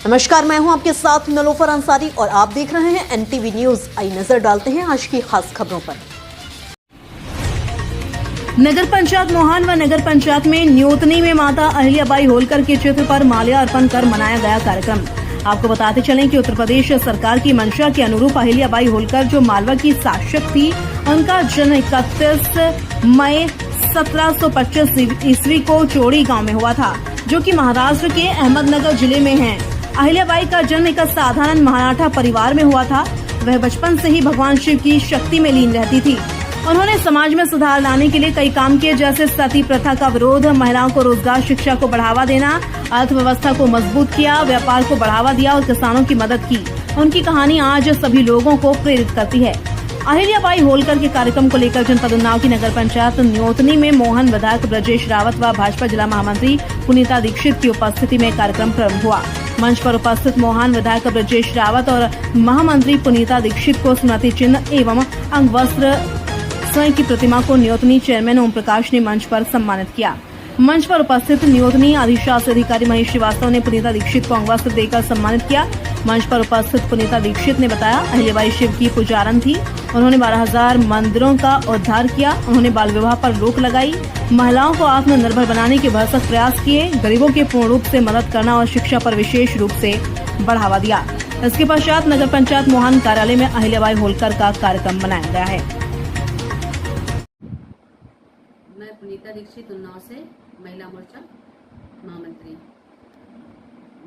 नमस्कार, मैं हूं आपके साथ नलोफर अंसारी और आप देख रहे हैं एनटीवी न्यूज। आई नजर डालते हैं आज की खास खबरों पर। नगर पंचायत मोहान व नगर पंचायत में न्योतनी में माता अहिल्याबाई होलकर के चित्र पर माल्यार्पण कर मनाया गया कार्यक्रम। आपको बताते चलें कि उत्तर प्रदेश सरकार की मंशा के अनुरूप अहिल्याबाई होलकर जो मालवा की शासक थी, उनका जन्म 31 मई 1725 ईस्वी को चोड़ी गांव में हुआ था, जो कि महाराष्ट्र के अहमदनगर जिले में है। अहिल्याबाई का जन्म एक साधारण मराठा परिवार में हुआ था। वह बचपन से ही भगवान शिव की शक्ति में लीन रहती थी। उन्होंने समाज में सुधार लाने के लिए कई काम किए, जैसे सती प्रथा का विरोध, महिलाओं को रोजगार, शिक्षा को बढ़ावा देना, अर्थव्यवस्था को मजबूत किया, व्यापार को बढ़ावा दिया और किसानों की मदद की। उनकी कहानी आज सभी लोगों को प्रेरित करती है। अहिल्याबाई होलकर के कार्यक्रम को लेकर जनपद उन्नाव की नगर पंचायत न्योतनी में मोहन विधायक ब्रजेश रावत व भाजपा जिला महामंत्री पुनीता दीक्षित की उपस्थिति में कार्यक्रम प्रारंभ हुआ। मंच पर उपस्थित मोहन विधायक ब्रजेश रावत और महामंत्री पुनीता दीक्षित को स्मृति चिन्ह एवं अंगवस्त्र स्वयं की प्रतिमा को न्योतनी चेयरमैन ओम प्रकाश ने मंच पर सम्मानित किया। मंच पर उपस्थित न्योतनी अधिशासी अधिकारी महेश श्रीवास्तव ने पुनीता दीक्षित को अंगवस्त्र देकर सम्मानित किया। मंच पर उपस्थित पुनीता दीक्षित ने बताया, अहिल्याबाई शिव की पुजारन थी। उन्होंने 12,000 मंदिरों का उद्धार किया। उन्होंने बाल विवाह पर रोक लगाई, महिलाओं को आत्मनिर्भर बनाने के भरसक प्रयास किए, गरीबों के पूर्ण रूप से मदद करना और शिक्षा पर विशेष रूप से बढ़ावा दिया। इसके पश्चात नगर पंचायत मोहन कार्यालय में अहिल्याबाई होलकर का कार्यक्रम मनाया गया है। मैं पुनीता दीक्षित उन्नाव से महिला मोर्चा महामंत्री।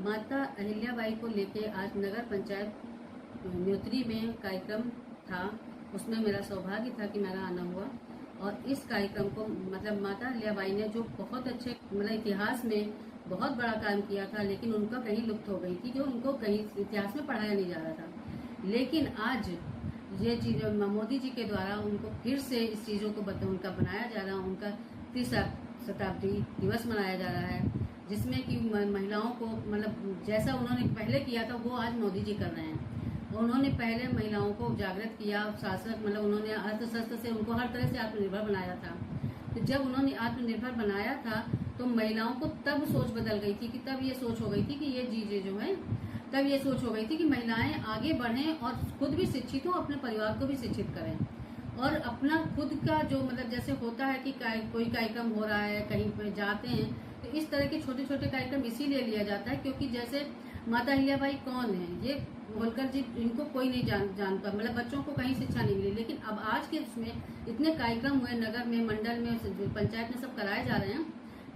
माता अहिल्याबाई को लेके आज नगर पंचायत न्योतनी में कार्यक्रम था। उसमें मेरा सौभाग्य था कि मेरा आना हुआ और इस कार्यक्रम को मतलब माता अहिल्याबाई ने जो बहुत अच्छे मतलब इतिहास में बहुत बड़ा काम किया था, लेकिन उनका कहीं लुप्त हो गई थी, जो उनको कहीं इतिहास में पढ़ाया नहीं जा रहा था। लेकिन आज ये चीज मोदी जी के द्वारा उनको फिर से इस चीज़ों को उनका बनाया जा रहा है। उनका 30 शताब्दी दिवस मनाया जा रहा है, जिसमें कि महिलाओं को मतलब जैसा उन्होंने पहले किया था वो आज मोदी जी कर रहे हैं। उन्होंने पहले महिलाओं को जागृत किया, शासक मतलब उन्होंने अर्थशास्त्र से उनको हर तरह से आत्मनिर्भर बनाया था। तो जब उन्होंने आत्मनिर्भर बनाया था तो महिलाओं को तब सोच बदल गई थी कि तब ये सोच हो गई थी कि ये चीजें जो है तब ये सोच हो गई थी कि महिलाएं आगे बढ़ें और खुद भी शिक्षित हों, अपने परिवार को भी शिक्षित करें और अपना खुद का जो मतलब जैसे होता है कि कोई कार्यक्रम हो रहा है, कहीं पे जाते हैं तो इस तरह के छोटे छोटे कार्यक्रम इसीलिए लिया जाता है क्योंकि जैसे माता अहिल्याबाई कौन है, ये होलकर जी, इनको कोई नहीं जानता, मतलब बच्चों को कहीं शिक्षा नहीं मिली। लेकिन अब आज के इसमें इतने कार्यक्रम हुए, नगर में, मंडल में, पंचायत में सब कराए जा रहे हैं,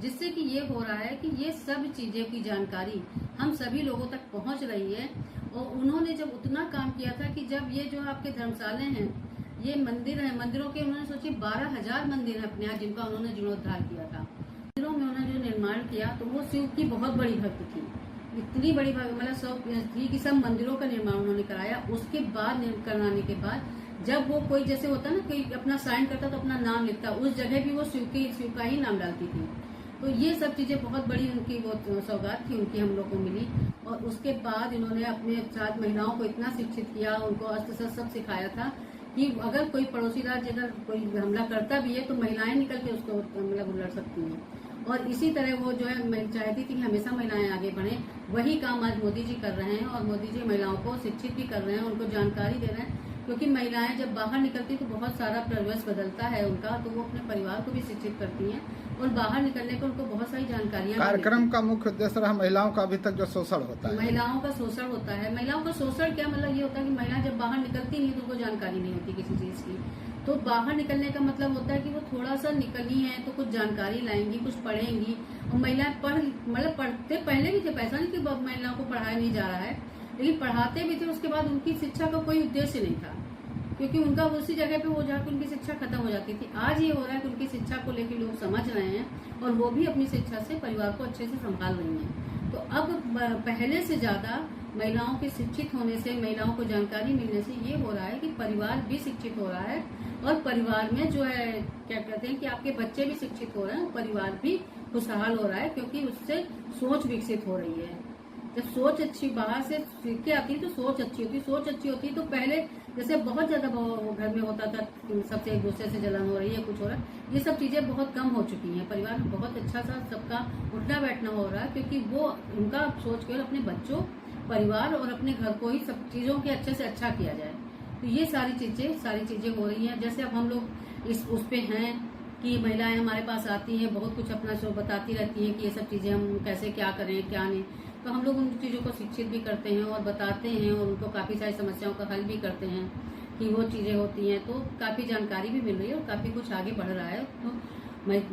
जिससे कि ये हो रहा है कि ये सब चीजें की जानकारी हम सभी लोगों तक पहुंच रही है। और उन्होंने जब उतना काम किया था कि जब ये जो आपके धर्मशाले हैं, ये मंदिर है, मंदिरों के उन्होंने सोचिए 12,000 मंदिर है अपने यहाँ जिनका उन्होंने जीर्णोद्धार किया था। मंदिरों में उन्होंने जो निर्माण किया तो वो शिव की बहुत बड़ी भक्त थी, इतनी बड़ी मतलब सब थी कि सब मंदिरों का निर्माण उन्होंने कराया। उसके बाद कराने के बाद जब वो कोई जैसे होता ना कोई अपना साइन करता तो अपना नाम लिखता, उस जगह भी वो शिव का ही नाम डालती थी। तो ये सब चीजें बहुत बड़ी उनकी वो सौगात थी उनकी हम लोग को मिली। और उसके बाद इन्होंने अपने साथ महिलाओं को इतना शिक्षित किया, उनको अस्त्र सब सिखाया था कि अगर कोई पड़ोसी राज्य अगर कोई हमला करता भी है तो महिलाएं निकल के उसको मतलब लड़ सकती हैं। और इसी तरह वो जो है मैं चाहती थी कि हमेशा महिलाएं आगे बढ़ें, वही काम आज मोदी जी कर रहे हैं। और मोदी जी महिलाओं को शिक्षित भी कर रहे हैं, उनको जानकारी दे रहे हैं, क्योंकि महिलाएं जब बाहर निकलती तो बहुत सारा परिवेश बदलता है उनका, तो वो अपने परिवार को भी शिक्षित करती हैं और बाहर निकलने पर उनको बहुत सारी जानकारियां। कार्यक्रम का मुख्य उद्देश्य रहा महिलाओं का अभी तक जो शोषण होता है, महिलाओं का शोषण होता है। महिलाओं का शोषण क्या मतलब ये होता है कि महिला जब बाहर निकलती नहीं तो उनको जानकारी नहीं होती किसी चीज की। तो बाहर निकलने का मतलब होता है कि वो थोड़ा सा निकली है तो कुछ जानकारी लाएंगी, कुछ पढ़ेंगी। और महिलाएं पढ़ते पहले भी थे, पैसा नहीं कि महिलाओं को पढ़ाया नहीं जा रहा है, लेकिन पढ़ाते भी थे। उसके बाद उनकी शिक्षा का कोई उद्देश्य नहीं था, क्योंकि उनका उसी जगह पे वो जाकर उनकी शिक्षा खत्म हो जाती थी। आज ये हो रहा है कि उनकी शिक्षा को लेकर लोग समझ रहे हैं और वो भी अपनी शिक्षा से परिवार को अच्छे से संभाल रही हैं। तो अब पहले से ज्यादा महिलाओं के शिक्षित होने से, महिलाओं को जानकारी मिलने से ये हो रहा है कि परिवार भी शिक्षित हो रहा है और परिवार में जो है क्या कहते हैं कि आपके बच्चे भी शिक्षित हो रहे हैं, परिवार भी खुशहाल हो रहा है, क्योंकि उससे सोच विकसित हो रही है। जब सोच अच्छी बाहर से सीख के आती है तो सोच अच्छी होती है। सोच अच्छी होती है तो पहले जैसे बहुत ज्यादा वो घर में होता था कि सबसे एक दूसरे से जलन हो रही है, कुछ हो रहा है, ये सब चीजें बहुत कम हो चुकी हैं। परिवार में बहुत अच्छा सा सबका उठना बैठना हो रहा है, क्योंकि वो उनका सोच केवल अपने बच्चों, परिवार और अपने घर को ही सब चीजों के अच्छे से अच्छा किया जाए। तो ये सारी चीजें हो रही हैं। जैसे अब हम लोग उस पे हैं कि महिलाएं हमारे पास आती हैं, बहुत कुछ अपना शो बताती रहती हैं कि ये सब चीजें हम कैसे क्या करें क्या नहीं, तो हम लोग उन चीज़ों को शिक्षित भी करते हैं और बताते हैं और उनको काफ़ी सारी समस्याओं का हल भी करते हैं कि वो चीज़ें होती हैं। तो काफ़ी जानकारी भी मिल रही है और काफ़ी कुछ आगे बढ़ रहा है। तो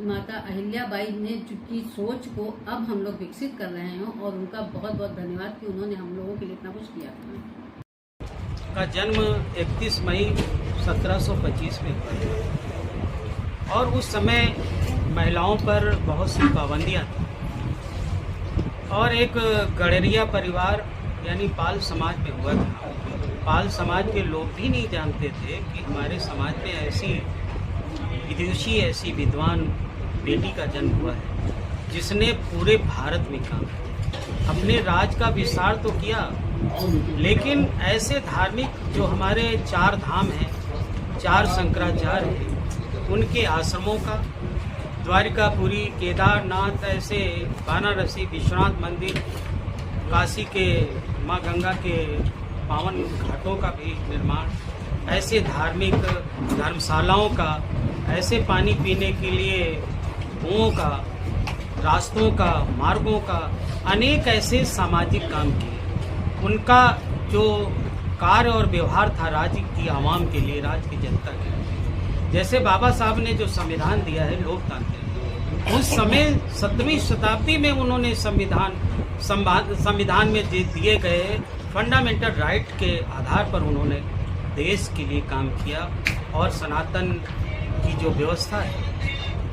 माता अहिल्याबाई ने की सोच को अब हम लोग विकसित कर रहे हैं और उनका बहुत बहुत धन्यवाद कि उन्होंने हम लोगों के लिए इतना कुछ किया का जन्म 31 मई 1725 में हुआ और उस समय महिलाओं पर बहुत सी पाबंदियाँ थी और एक गड़रिया परिवार यानी पाल समाज में हुआ था। पाल समाज के लोग भी नहीं जानते थे कि हमारे समाज में ऐसी विदुषी, ऐसी विद्वान बेटी का जन्म हुआ है जिसने पूरे भारत में काम किया। अपने राज का विस्तार तो किया, लेकिन ऐसे धार्मिक जो हमारे 4 धाम हैं, 4 शंकराचार्य हैं, उनके आश्रमों का, द्वारिकापुरी, केदारनाथ, ऐसे वाराणसी विश्वनाथ मंदिर, काशी के माँ गंगा के पावन घाटों का भी निर्माण, ऐसे धार्मिक धर्मशालाओं का, ऐसे पानी पीने के लिए कुओं का, रास्तों का, मार्गों का, अनेक ऐसे सामाजिक काम किए। उनका जो कार्य और व्यवहार था राज्य की आवाम के लिए, राज्य की जनता के लिए, जैसे बाबा साहब ने जो संविधान दिया है लोकतांत्रिक, उस समय 7वीं शताब्दी में उन्होंने संविधान में दिए गए फंडामेंटल राइट के आधार पर उन्होंने देश के लिए काम किया और सनातन की जो व्यवस्था है,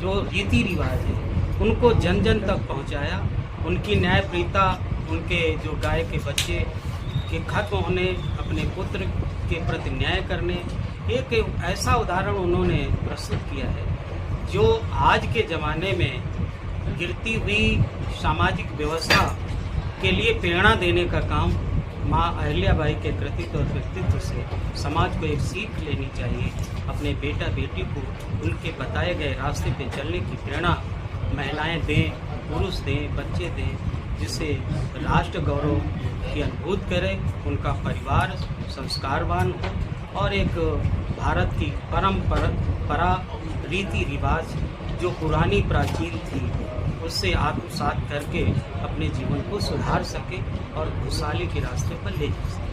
जो रीति रिवाज है, उनको जन जन तक पहुंचाया। उनकी न्यायप्रियता, उनके जो गाय के बच्चे के खत्म होने, अपने पुत्र के प्रति न्याय करने, एक ऐसा उदाहरण उन्होंने प्रस्तुत किया है जो आज के ज़माने में गिरती हुई सामाजिक व्यवस्था के लिए प्रेरणा देने का काम माँ अहिल्याबाई के कृतित्व और व्यक्तित्व से समाज को एक सीख लेनी चाहिए। अपने बेटा बेटी को उनके बताए गए रास्ते पे चलने की प्रेरणा महिलाएं दें, पुरुष दें, बच्चे दें, जिससे राष्ट्र गौरव की अनुभूति करें, उनका परिवार संस्कारवान हो और एक भारत की परंपरा रीति रिवाज जो पुरानी प्राचीन थी उससे आत्मसात करके अपने जीवन को सुधार सके और खुशहाली के रास्ते पर ले जा सके।